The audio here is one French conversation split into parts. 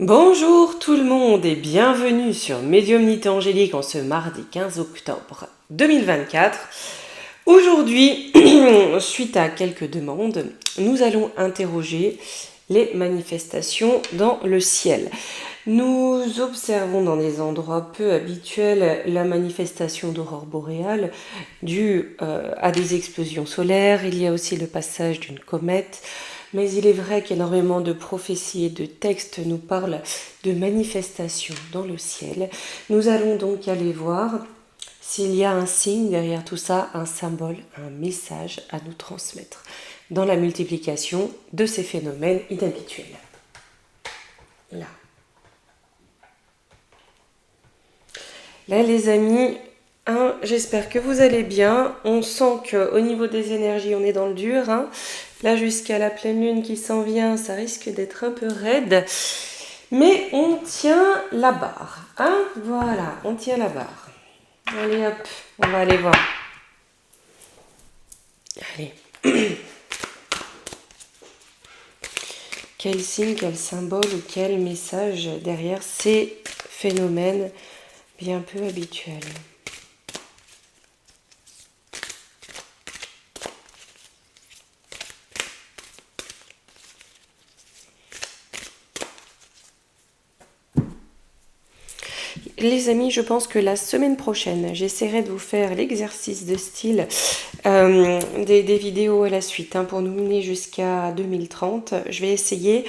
Bonjour tout le monde et bienvenue sur Médiumnité Angélique en ce mardi 15 octobre 2024. Aujourd'hui, suite à quelques demandes, nous allons interroger les manifestations dans le ciel. Nous observons dans des endroits peu habituels la manifestation d'aurore boréale due à des explosions solaires. Il y a aussi le passage d'une comète. Mais il est vrai qu'énormément de prophéties et de textes nous parlent de manifestations dans le ciel. Nous allons donc aller voir s'il y a un signe derrière tout ça, un symbole, un message à nous transmettre dans la multiplication de ces phénomènes inhabituels. Là. Là les amis, j'espère que vous allez bien. On sent qu'au niveau des énergies, on est dans le dur. Là, jusqu'à la pleine lune qui s'en vient, ça risque d'être un peu raide. Mais on tient la barre. Voilà, on tient la barre. Allez hop, on va aller voir. Allez. Quel signe, quel symbole ou quel message derrière ces phénomènes bien peu habituels. Les amis, je pense que la semaine prochaine, j'essaierai de vous faire l'exercice de style des vidéos à la suite pour nous mener jusqu'à 2030. Je vais essayer,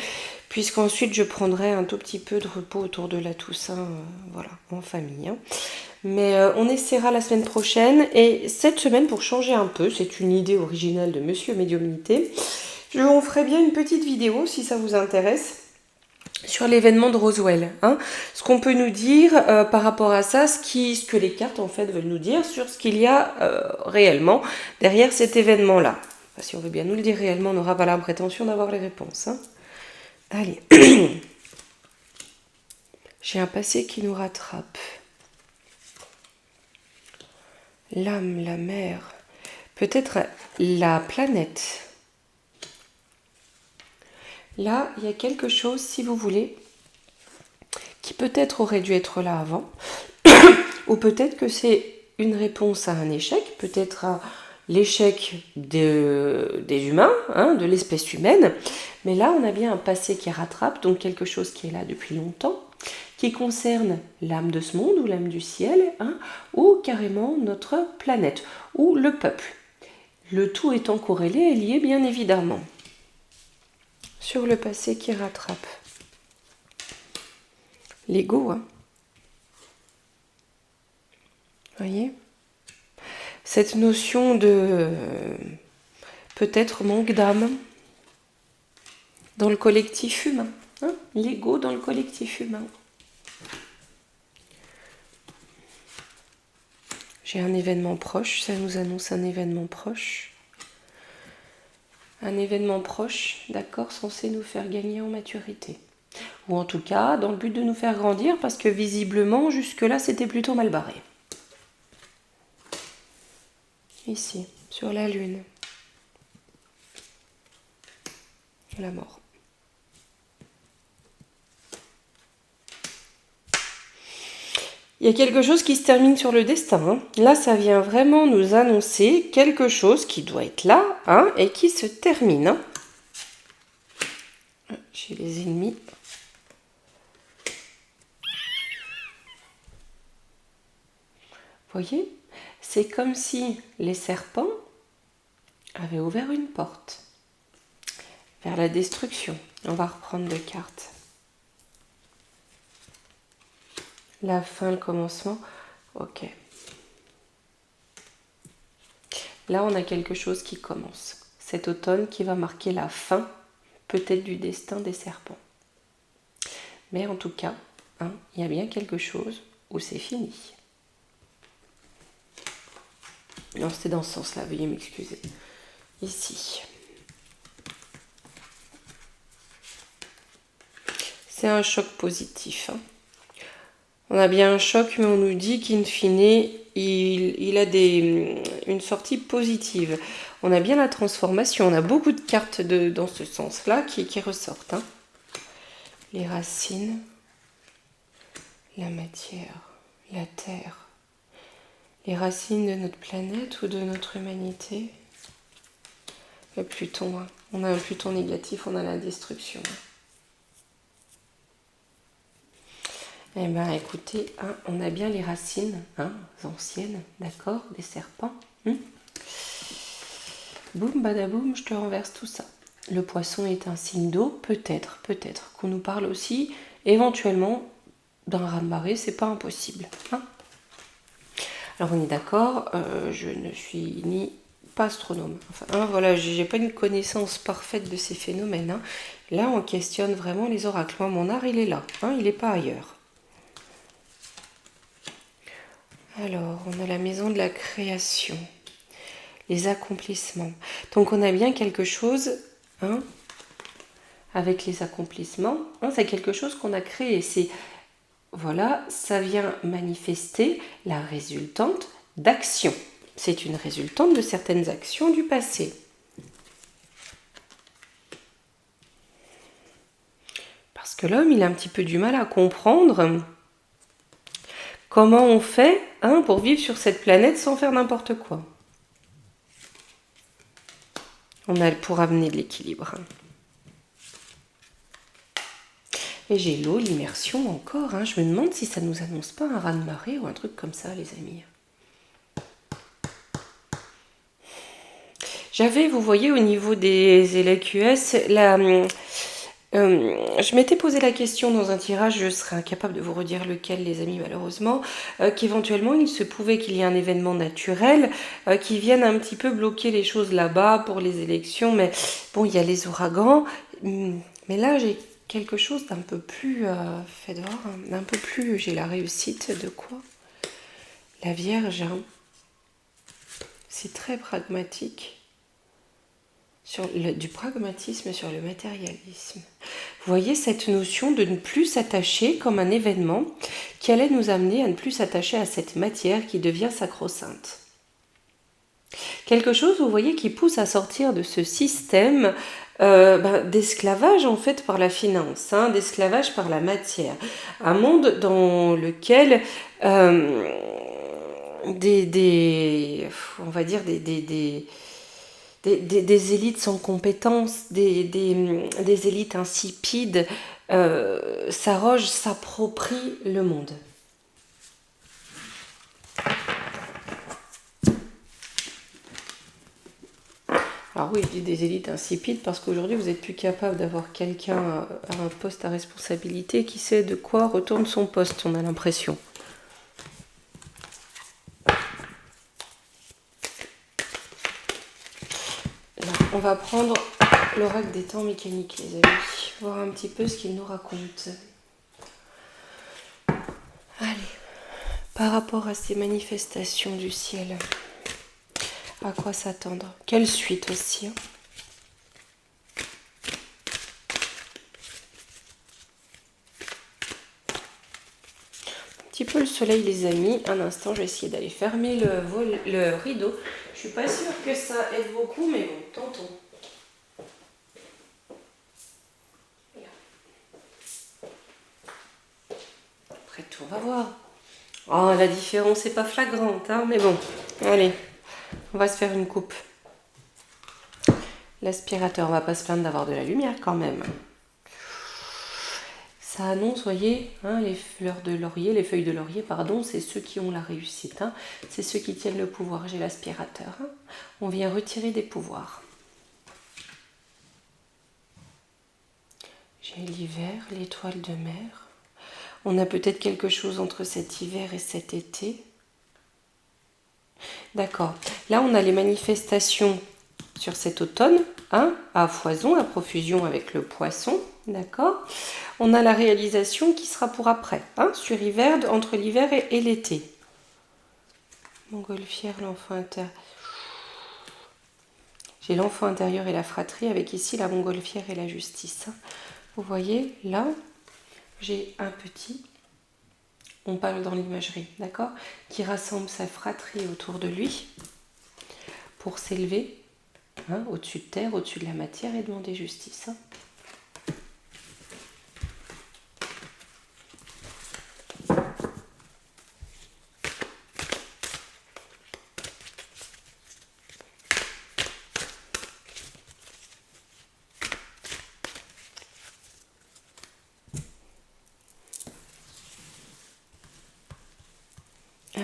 puisqu'ensuite je prendrai un tout petit peu de repos autour de la Toussaint, voilà, en famille. Mais on essaiera la semaine prochaine. Et cette semaine, pour changer un peu, c'est une idée originale de Monsieur Médiumnité, je vous ferai bien une petite vidéo si ça vous intéresse sur l'événement de Roswell. Ce qu'on peut nous dire par rapport à ça, ce que les cartes en fait veulent nous dire sur ce qu'il y a réellement derrière cet événement-là. Enfin, si on veut bien nous le dire réellement, on n'aura pas la prétention d'avoir les réponses. Allez. J'ai un passé qui nous rattrape. L'âme, la mer, peut-être la planète. Là, il y a quelque chose, si vous voulez, qui peut-être aurait dû être là avant, ou peut-être que c'est une réponse à un échec, peut-être à l'échec des humains, de l'espèce humaine. Mais là, on a bien un passé qui rattrape, donc quelque chose qui est là depuis longtemps, qui concerne l'âme de ce monde, ou l'âme du ciel, ou carrément notre planète, ou le peuple. Le tout étant corrélé et lié, bien évidemment. Sur le passé qui rattrape. L'ego, Voyez ? Cette notion de peut-être manque d'âme dans le collectif humain. L'ego dans le collectif humain. J'ai un événement proche, ça nous annonce un événement proche. Un événement proche, d'accord, censé nous faire gagner en maturité. Ou en tout cas, dans le but de nous faire grandir, parce que visiblement, jusque-là, c'était plutôt mal barré. Ici, sur la lune. La mort. Il y a quelque chose qui se termine sur le destin. Là, ça vient vraiment nous annoncer quelque chose qui doit être là et qui se termine. Chez les ennemis. Voyez ? C'est comme si les serpents avaient ouvert une porte vers la destruction. On va reprendre deux cartes. La fin, le commencement. Ok. Là, on a quelque chose qui commence. Cet automne qui va marquer la fin, peut-être du destin des serpents. Mais en tout cas, il y a bien quelque chose où c'est fini. Non, c'était dans ce sens-là, veuillez m'excuser. Ici. C'est un choc positif. On a bien un choc, mais on nous dit qu'in fine, il a une sortie positive. On a bien la transformation. On a beaucoup de cartes dans ce sens-là qui ressortent. les racines, la matière, la terre, les racines de notre planète ou de notre humanité. Et Pluton, hein. On a un Pluton négatif, on a la destruction. Eh bien, écoutez, hein, on a bien les racines anciennes, d'accord, des serpents. Boum, badaboum, je te renverse tout ça. Le poisson est un signe d'eau, peut-être qu'on nous parle aussi, éventuellement, d'un raz-de-marée, c'est pas impossible. Alors on est d'accord, je ne suis pas astronome. Enfin, voilà, j'ai pas une connaissance parfaite de ces phénomènes. Là, on questionne vraiment les oracles. Moi, mon art, il est là, il n'est pas ailleurs. Alors, on a la maison de la création, les accomplissements. Donc, on a bien quelque chose, avec les accomplissements. C'est quelque chose qu'on a créé. Voilà, ça vient manifester la résultante d'actions. C'est une résultante de certaines actions du passé. Parce que l'homme, il a un petit peu du mal à comprendre comment on fait pour vivre sur cette planète sans faire n'importe quoi. On a pour amener de l'équilibre. Et j'ai l'eau, l'immersion encore. Je me demande si ça ne nous annonce pas un raz-de-marée ou un truc comme ça, les amis. J'avais, vous voyez, au niveau des LQS, je m'étais posé la question dans un tirage, je serais incapable de vous redire lequel, les amis, malheureusement, qu'éventuellement il se pouvait qu'il y ait un événement naturel qui vienne un petit peu bloquer les choses là-bas pour les élections. Mais bon, il y a les ouragans. Mais là, j'ai quelque chose d'un peu plus, faites voir, d'un peu plus, j'ai la réussite de quoi? La Vierge, c'est très pragmatique. Du pragmatisme sur le matérialisme. Vous voyez cette notion de ne plus s'attacher comme un événement qui allait nous amener à ne plus s'attacher à cette matière qui devient sacro-sainte. Quelque chose, vous voyez, qui pousse à sortir de ce système d'esclavage en fait par la finance, d'esclavage par la matière. Un monde dans lequel on va dire des élites sans compétences, des élites insipides s'arrogent, s'approprient le monde. Alors oui, je dis des élites insipides parce qu'aujourd'hui, vous n'êtes plus capable d'avoir quelqu'un à un poste à responsabilité qui sait de quoi retourne son poste, on a l'impression. Là, on va prendre l'oracle des temps mécaniques, les amis, voir un petit peu ce qu'il nous raconte. Allez, par rapport à ces manifestations du ciel, à quoi s'attendre? Quelle suite aussi Un petit peu le soleil, les amis. Un instant, je vais essayer d'aller fermer le rideau. Je suis pas sûre que ça aide beaucoup, mais bon, tentons. Après tout, on va voir. Oh, la différence n'est pas flagrante, mais bon. Allez, on va se faire une coupe. L'aspirateur, on va pas se plaindre d'avoir de la lumière quand même. Ça annonce, voyez, les fleurs de laurier, les feuilles de laurier, pardon, c'est ceux qui ont la réussite. C'est ceux qui tiennent le pouvoir. J'ai l'aspirateur. On vient retirer des pouvoirs. J'ai l'hiver, l'étoile de mer. On a peut-être quelque chose entre cet hiver et cet été. D'accord. Là, on a les manifestations sur cet automne, à foison, à profusion avec le poisson. D'accord. On a la réalisation qui sera pour après, sur hiver, entre l'hiver et l'été. Montgolfière, l'enfant intérieur. J'ai l'enfant intérieur et la fratrie, avec ici la montgolfière et la justice. Vous voyez, là, j'ai un petit, on parle dans l'imagerie, d'accord, qui rassemble sa fratrie autour de lui pour s'élever au-dessus de terre, au-dessus de la matière et demander justice.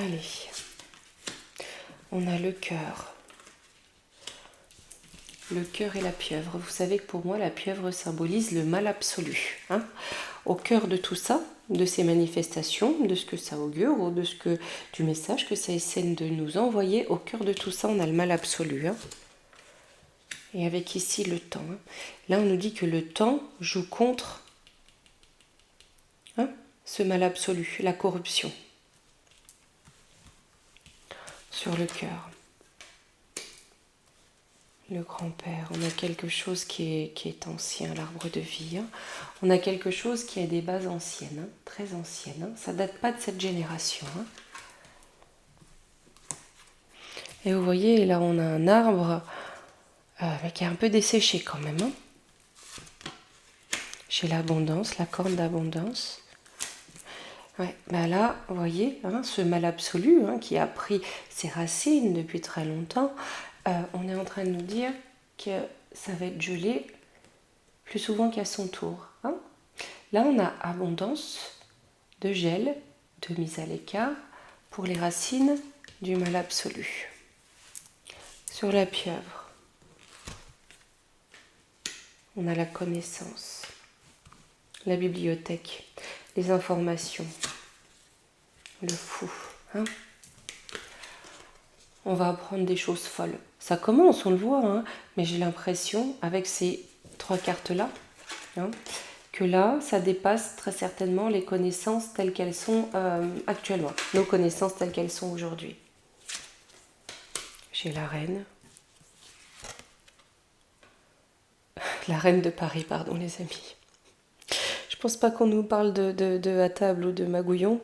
Allez. On a le cœur. Le cœur et la pieuvre. Vous savez que pour moi, la pieuvre symbolise le mal absolu. Hein. Au cœur de tout ça, de ces manifestations, de ce que ça augure, ou du message que ça essaie de nous envoyer, au cœur de tout ça, on a le mal absolu. Hein. Et avec ici le temps. Hein. Là, on nous dit que le temps joue contre ce mal absolu, la corruption. Sur le cœur. Le grand-père, on a quelque chose qui est ancien, l'arbre de vie. Hein. On a quelque chose qui a des bases anciennes, hein, très anciennes. Hein. Ça ne date pas de cette génération. Hein. Et vous voyez, là on a un arbre qui est un peu desséché quand même. Hein. J'ai l'abondance, la corne d'abondance. Ouais, bah là, vous voyez, hein, ce mal absolu qui a pris ses racines depuis très longtemps, on est en train de nous dire que ça va être gelé plus souvent qu'à son tour. Hein. Là, on a abondance de gel, de mise à l'écart pour les racines du mal absolu. Sur la pieuvre, on a la connaissance, la bibliothèque, les informations, le fou. Hein. On va apprendre des choses folles. Ça commence, on le voit, hein, mais j'ai l'impression, avec ces 3 cartes-là, hein, que là, ça dépasse très certainement les connaissances telles qu'elles sont actuellement, nos connaissances telles qu'elles sont aujourd'hui. J'ai la reine de Paris, pardon les amis. Je pense pas qu'on nous parle de à table ou de magouillon,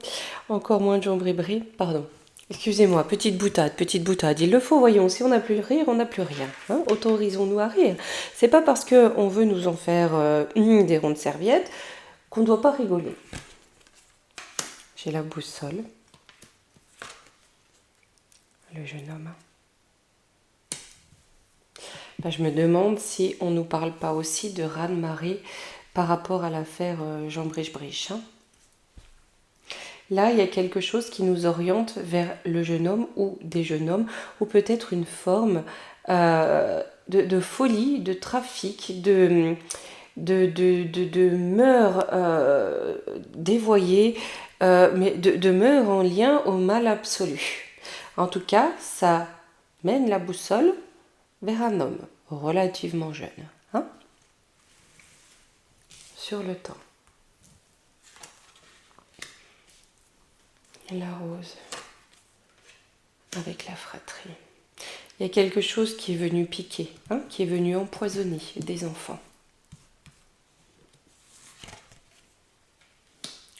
encore moins de Jean Bribri, pardon. Excusez-moi, petite boutade, il le faut, voyons, si on n'a plus de rire, on n'a plus rien. Hein. Autorisons-nous à rire. C'est pas parce qu'on veut nous en faire des rondes serviettes qu'on ne doit pas rigoler. J'ai la boussole. Le jeune homme. Ben, je me demande si on ne nous parle pas aussi de raz-de-marée par rapport à l'affaire Jean Brich-Brich. Hein. Là, il y a quelque chose qui nous oriente vers le jeune homme ou des jeunes hommes, ou peut-être une forme de folie, de trafic, de mœurs dévoyées, mais de mœurs en lien au mal absolu. En tout cas, ça mène la boussole vers un homme relativement jeune. Hein, sur le temps. La rose avec la fratrie. Il y a quelque chose qui est venu piquer, hein, qui est venu empoisonner des enfants.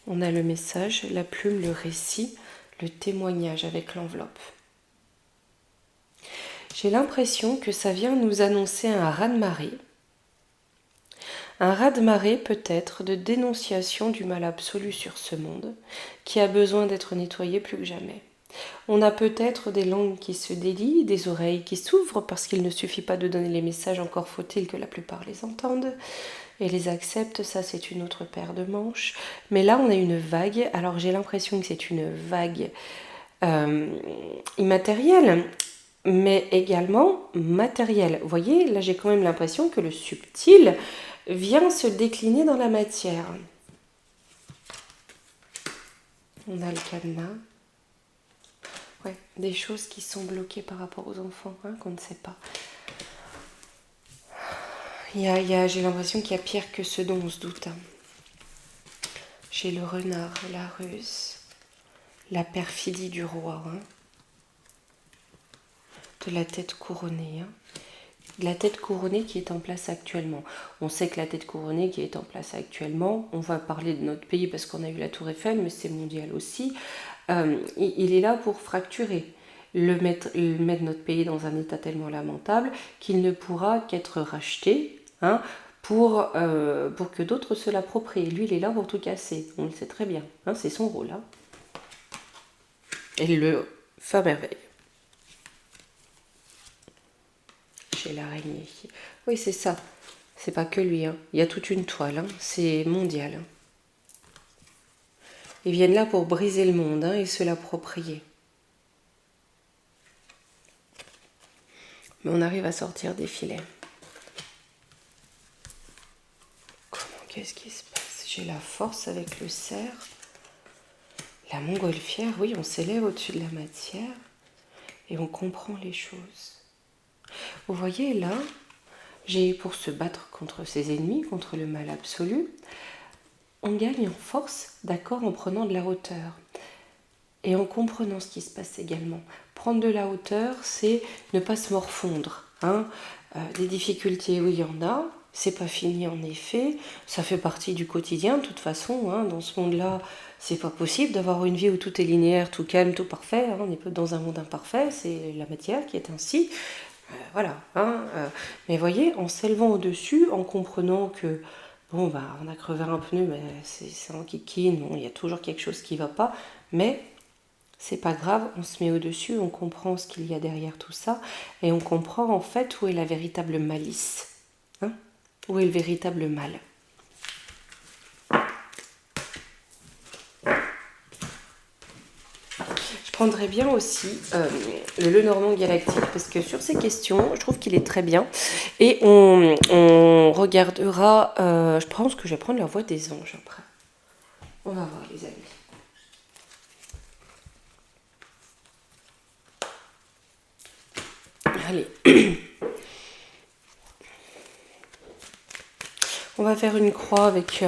On a le message, la plume, le récit, le témoignage avec l'enveloppe. J'ai l'impression que ça vient nous annoncer un raz-de-marée. Un raz-de-marée peut-être de dénonciation du mal absolu sur ce monde, qui a besoin d'être nettoyé plus que jamais. On a peut-être des langues qui se délient, des oreilles qui s'ouvrent, parce qu'il ne suffit pas de donner les messages, encore faut-il que la plupart les entendent et les acceptent, ça c'est une autre paire de manches. Mais là on a une vague, alors j'ai l'impression que c'est une vague immatérielle, mais également matérielle. Vous voyez, là j'ai quand même l'impression que le subtil vient se décliner dans la matière. On a le cadenas. Ouais, des choses qui sont bloquées par rapport aux enfants, hein, qu'on ne sait pas. J'ai l'impression qu'il y a pire que ce dont on se doute. Hein. J'ai le renard, la ruse, la perfidie du roi, hein. De la tête couronnée. Hein. De la tête couronnée qui est en place actuellement. On sait que la tête couronnée qui est en place actuellement, on va parler de notre pays parce qu'on a eu la Tour Eiffel, mais c'est mondial aussi. Il est là pour fracturer, mettre notre pays dans un état tellement lamentable qu'il ne pourra qu'être racheté, hein, pour que d'autres se l'approprient. Lui, il est là pour tout casser, on le sait très bien, hein, c'est son rôle. Hein. Et il le fait à merveille. Chez l'araignée. Oui, c'est ça. C'est pas que lui. Hein. Il y a toute une toile. Hein. C'est mondial. Hein. Ils viennent là pour briser le monde, hein, et se l'approprier. Mais on arrive à sortir des filets. Qu'est-ce qui se passe? J'ai la force avec le cerf. La montgolfière, oui, on s'élève au-dessus de la matière et on comprend les choses. Vous voyez là, pour se battre contre ses ennemis, contre le mal absolu, on gagne en force, d'accord, en prenant de la hauteur. Et en comprenant ce qui se passe également. Prendre de la hauteur, c'est ne pas se morfondre. Des difficultés, oui, il y en a. C'est pas fini en effet. Ça fait partie du quotidien, de toute façon. Dans ce monde-là, c'est pas possible d'avoir une vie où tout est linéaire, tout calme, tout parfait. On est dans un monde imparfait. C'est la matière qui est ainsi. Voilà. Mais voyez, en s'élevant au-dessus, en comprenant que on a crevé un pneu, mais c'est en kikine. Il y a toujours quelque chose qui va pas. Mais c'est pas grave, on se met au-dessus, on comprend ce qu'il y a derrière tout ça, et on comprend en fait où est la véritable malice, où est le véritable mal. Je prendrais bien aussi le Lenormand galactique, parce que sur ces questions, je trouve qu'il est très bien, et on regardera, je pense que je vais prendre la voix des anges après. On va voir les amis. Allez, on va faire une croix avec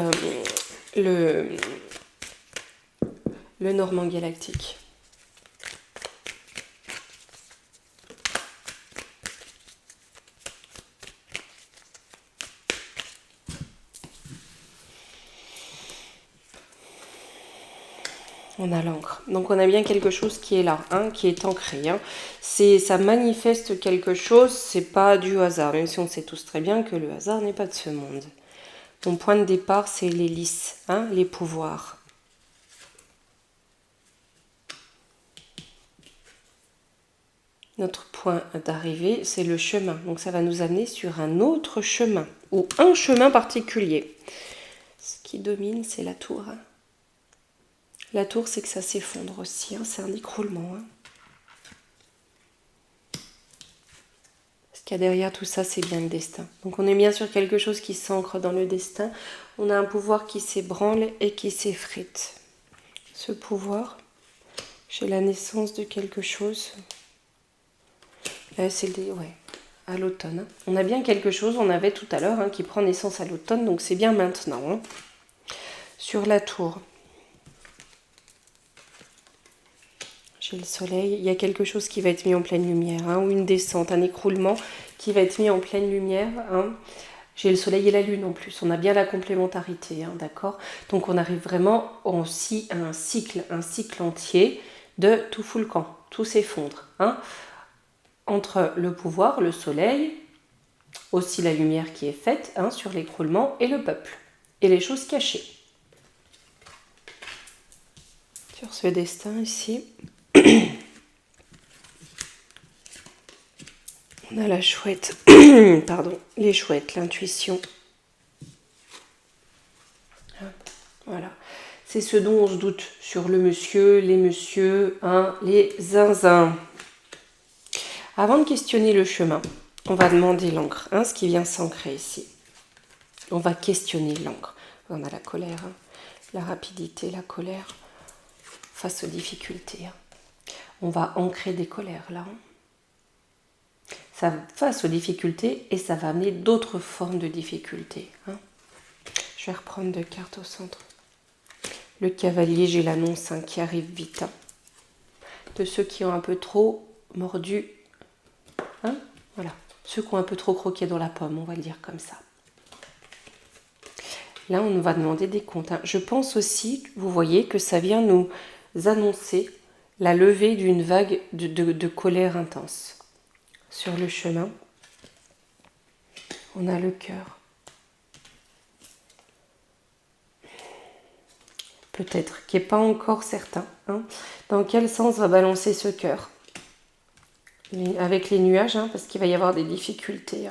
le Normand galactique. On a l'encre. Donc on a bien quelque chose qui est là, qui est ancré. Ça manifeste quelque chose, c'est pas du hasard, même si on sait tous très bien que le hasard n'est pas de ce monde. Mon point de départ, c'est l'hélice, les pouvoirs. Notre point d'arrivée, c'est le chemin. Donc ça va nous amener sur un autre chemin, ou un chemin particulier. Ce qui domine, c'est la tour. La tour, c'est que ça s'effondre aussi, c'est un écroulement. Ce qu'il y a derrière tout ça, c'est bien le destin. Donc on est bien sur quelque chose qui s'ancre dans le destin. On a un pouvoir qui s'ébranle et qui s'effrite. Ce pouvoir, j'ai la naissance de quelque chose. Là, c'est à l'automne. On a bien quelque chose, on avait tout à l'heure, qui prend naissance à l'automne, donc c'est bien maintenant. Sur la tour, j'ai le soleil, il y a quelque chose qui va être mis en pleine lumière, ou une descente, un écroulement qui va être mis en pleine lumière. J'ai le soleil et la lune en plus, on a bien la complémentarité, d'accord. Donc on arrive vraiment aussi à un cycle entier de tout fout le camp, tout s'effondre. Entre le pouvoir, le soleil, aussi la lumière qui est faite sur l'écroulement, et le peuple, et les choses cachées. Sur ce destin ici, on a la chouette, pardon, les chouettes, l'intuition. Voilà, c'est ce dont on se doute sur le monsieur, les messieurs, les zinzins. Avant de questionner le chemin, on va demander l'encre, ce qui vient s'ancrer ici. On va questionner l'encre. On a la colère, la rapidité, la colère face aux difficultés. On va ancrer des colères là. Ça face aux difficultés et ça va amener d'autres formes de difficultés. Je vais reprendre deux cartes au centre. Le cavalier, j'ai l'annonce qui arrive vite. De ceux qui ont un peu trop mordu. Voilà. Ceux qui ont un peu trop croqué dans la pomme, on va le dire comme ça. Là, on nous va demander des comptes. Je pense aussi, vous voyez, que ça vient nous annoncer la levée d'une vague de colère intense. Sur le chemin, on a le cœur. Peut-être, qui n'est pas encore certain. Dans quel sens va balancer ce cœur? Avec les nuages, parce qu'il va y avoir des difficultés.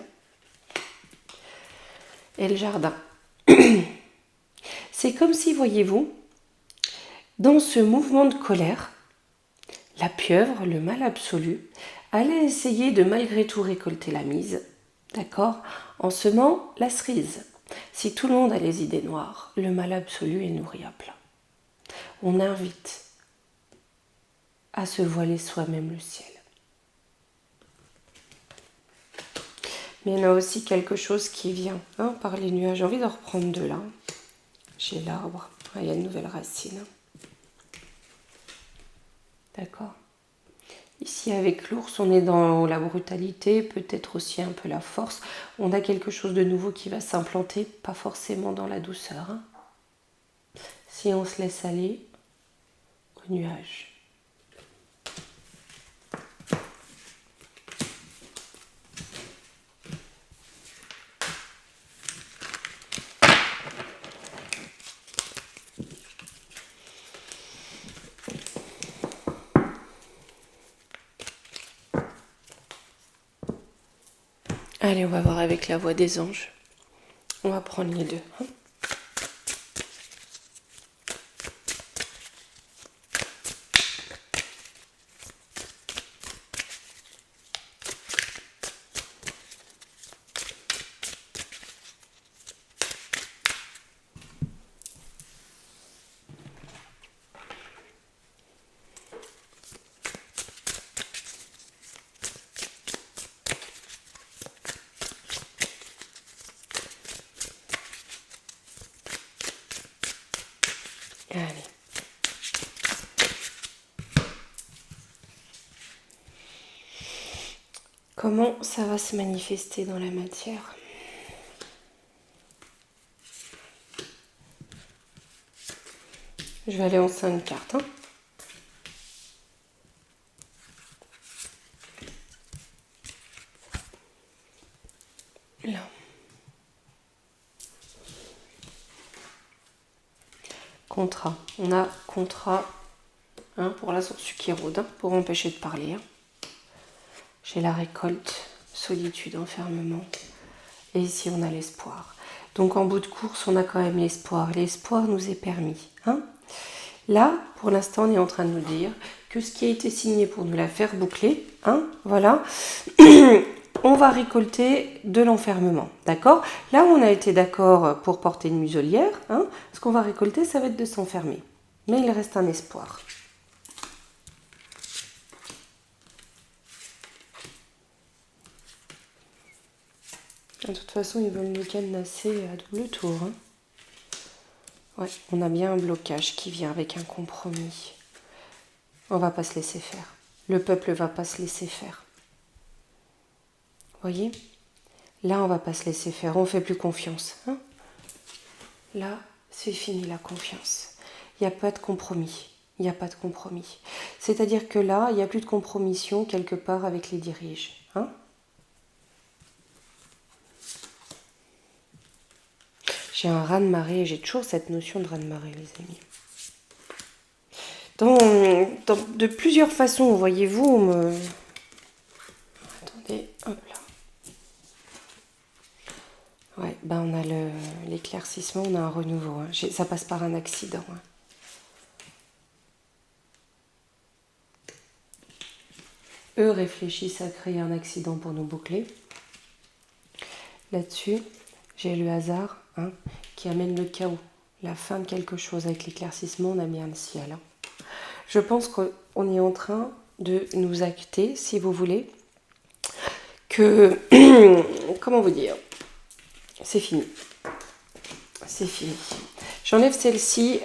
Et le jardin. C'est comme si, voyez-vous, dans ce mouvement de colère, La pieuvre, le mal absolu, allait essayer de malgré tout récolter la mise, d'accord, en semant la cerise. Si tout le monde a les idées noires, le mal absolu est nourri à plat. On invite à se voiler soi-même le ciel. Mais il y en a aussi quelque chose qui vient par les nuages. J'ai envie de reprendre de là. J'ai l'arbre. Il y a une nouvelle racine. D'accord. Ici, avec l'ours, on est dans la brutalité, peut-être aussi un peu la force. On a quelque chose de nouveau qui va s'implanter, pas forcément dans la douceur. Si on se laisse aller aux nuages. Allez, on va voir avec la voix des anges. On va prendre les deux. Allez. Comment ça va se manifester dans la matière ? Je vais aller en 5 cartes. Là. Contrat. On a contrat pour la source qui rôde, pour empêcher de parler. J'ai la récolte, solitude, enfermement. Et ici, on a l'espoir. Donc, en bout de course, on a quand même l'espoir. L'espoir nous est permis. Là, pour l'instant, on est en train de nous dire que ce qui a été signé pour nous la faire boucler, voilà, on va récolter de l'enfermement. D'accord ? Là où on a été d'accord pour porter une muselière, ce qu'on va récolter, ça va être de s'enfermer. Mais il reste un espoir. De toute façon, ils veulent nous cadenasser à double tour. Ouais, on a bien un blocage qui vient avec un compromis. On va pas se laisser faire. Le peuple va pas se laisser faire. Voyez ? Là, on va pas se laisser faire. On fait plus confiance. Là, c'est fini la confiance. Il n'y a pas de compromis. Il n'y a pas de compromis. C'est-à-dire que là, il n'y a plus de compromission quelque part avec les diriges. J'ai un raz-de-marée, j'ai toujours cette notion de raz-de-marée, les amis. De plusieurs façons, voyez-vous, Attendez, hop là. Ouais, on a l'éclaircissement, on a un renouveau. Ça passe par un accident. Eux réfléchissent à créer un accident pour nous boucler. Là-dessus, j'ai le hasard qui amène le chaos, la fin de quelque chose. Avec l'éclaircissement, on a bien le ciel. Je pense qu'on est en train de nous acter, si vous voulez, que... Comment vous dire ? C'est fini. C'est fini. J'enlève celle-ci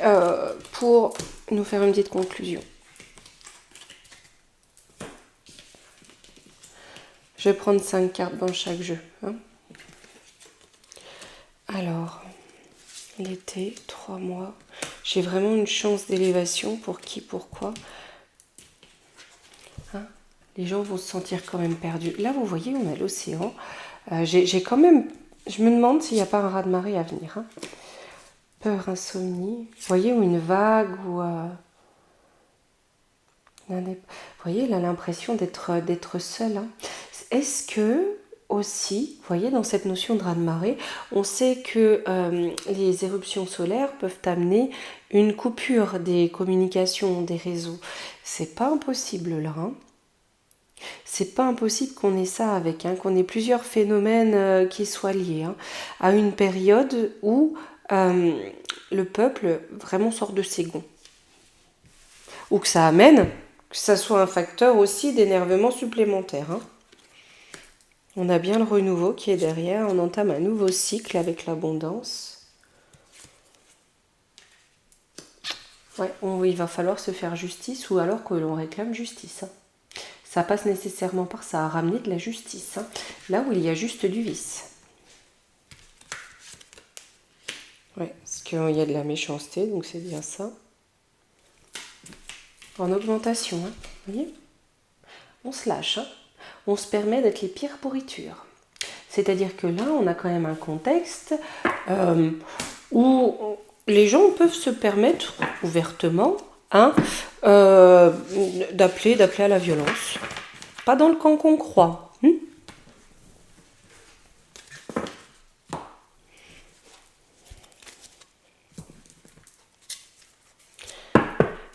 pour nous faire une petite conclusion. Je vais prendre 5 cartes dans chaque jeu. Alors, l'été, 3 mois. J'ai vraiment une chance d'élévation. Pour qui, pourquoi ? Les gens vont se sentir quand même perdus. Là, vous voyez, on a l'océan. J'ai quand même... Je me demande s'il n'y a pas un raz-de-marée à venir. Peur, insomnie. Vous voyez, ou une vague, ou... Vous voyez, elle a l'impression d'être seule. Est-ce que aussi, vous voyez, dans cette notion de raz-de-marée, on sait que les éruptions solaires peuvent amener une coupure des communications, des réseaux. C'est pas impossible là, hein. C'est pas impossible qu'on ait ça avec, hein, qu'on ait plusieurs phénomènes qui soient liés, hein, à une période où le peuple vraiment sort de ses gonds. Ou que ça amène, que ça soit un facteur aussi d'énervement supplémentaire, hein. On a bien le renouveau qui est derrière, on entame un nouveau cycle avec l'abondance. Ouais, il va falloir se faire justice ou alors que l'on réclame justice, hein. Ça passe nécessairement par ça, à ramener de la justice, hein, là où il y a juste du vice. Ouais, parce qu'il y a de la méchanceté, donc c'est bien ça. En augmentation, hein, vous voyez ? On se lâche, hein. On se permet d'être les pires pourritures. C'est-à-dire que là, on a quand même un contexte où les gens peuvent se permettre ouvertement, hein, d'appeler à la violence. Pas dans le camp qu'on croit.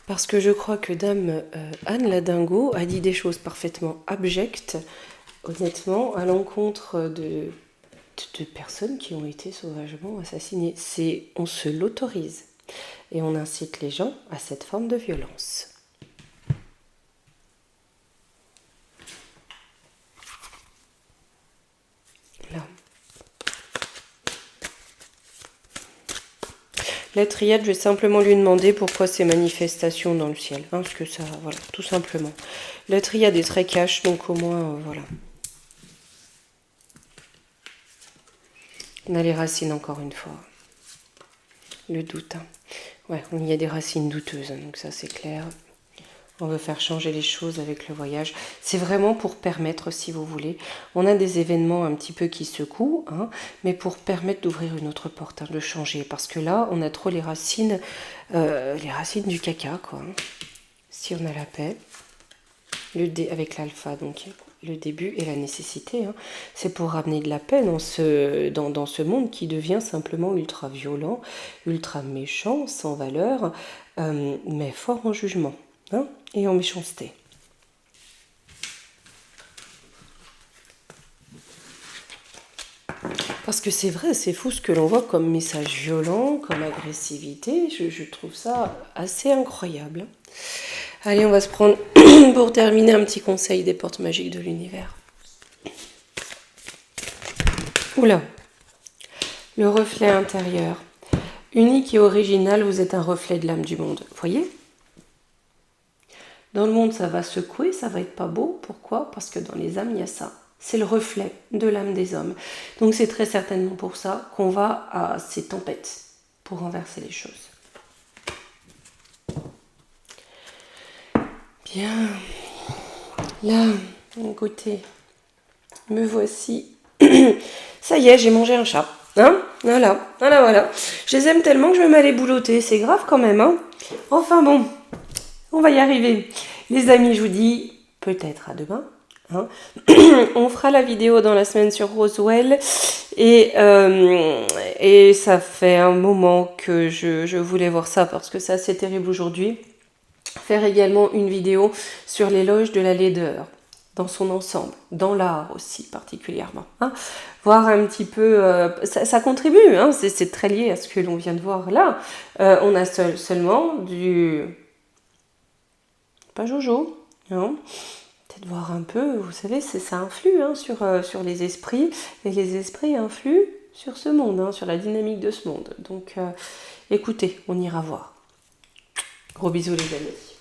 Parce que je crois que Dame Anne la Dingo a dit des choses parfaitement abjectes, honnêtement, à l'encontre de personnes qui ont été sauvagement assassinées. On se l'autorise et on incite les gens à cette forme de violence. Là. La triade, je vais simplement lui demander pourquoi ces manifestations dans le ciel. Hein, parce que ça, voilà, tout simplement. La triade est très cash, donc au moins, voilà. On a les racines encore une fois. Le doute. Hein. Ouais, il y a des racines douteuses, hein, donc ça c'est clair. On veut faire changer les choses avec le voyage. C'est vraiment pour permettre, si vous voulez, on a des événements un petit peu qui secouent, hein, mais pour permettre d'ouvrir une autre porte, hein, de changer. Parce que là, on a trop les racines du caca, quoi. Hein. Si on a la paix, avec l'alpha, donc le début et la nécessité, hein, c'est pour ramener de la paix dans ce monde qui devient simplement ultra violent, ultra méchant, sans valeur, mais fort en jugement. Hein, et en méchanceté. Parce que c'est vrai, c'est fou ce que l'on voit comme message violent, comme agressivité. Je trouve ça assez incroyable. Allez, on va se prendre, pour terminer, un petit conseil des portes magiques de l'univers. Oula, le reflet intérieur. Unique et original, vous êtes un reflet de l'âme du monde. Vous voyez ? Dans le monde, ça va secouer, ça va être pas beau. Pourquoi ? Parce que dans les âmes, il y a ça. C'est le reflet de l'âme des hommes. Donc c'est très certainement pour ça qu'on va à ces tempêtes pour renverser les choses. Bien. Là, écoutez, me voici. Ça y est, j'ai mangé un chat. Hein ? Voilà. Je les aime tellement que je me mets à les boulotter. C'est grave quand même, hein ? Enfin bon. On va y arriver. Les amis, je vous dis peut-être à demain. Hein. On fera la vidéo dans la semaine sur Roswell. Et ça fait un moment que je voulais voir ça parce que c'est assez terrible aujourd'hui. Faire également une vidéo sur l'éloge de la laideur dans son ensemble, dans l'art aussi particulièrement. Hein. Voir un petit peu, ça contribue, hein, c'est très lié à ce que l'on vient de voir là. On a seulement du... Pas Jojo, non. Peut-être voir un peu, vous savez, ça influe, hein, sur les esprits, et les esprits influent sur ce monde, hein, sur la dynamique de ce monde. Donc, écoutez, on ira voir. Gros bisous les amis.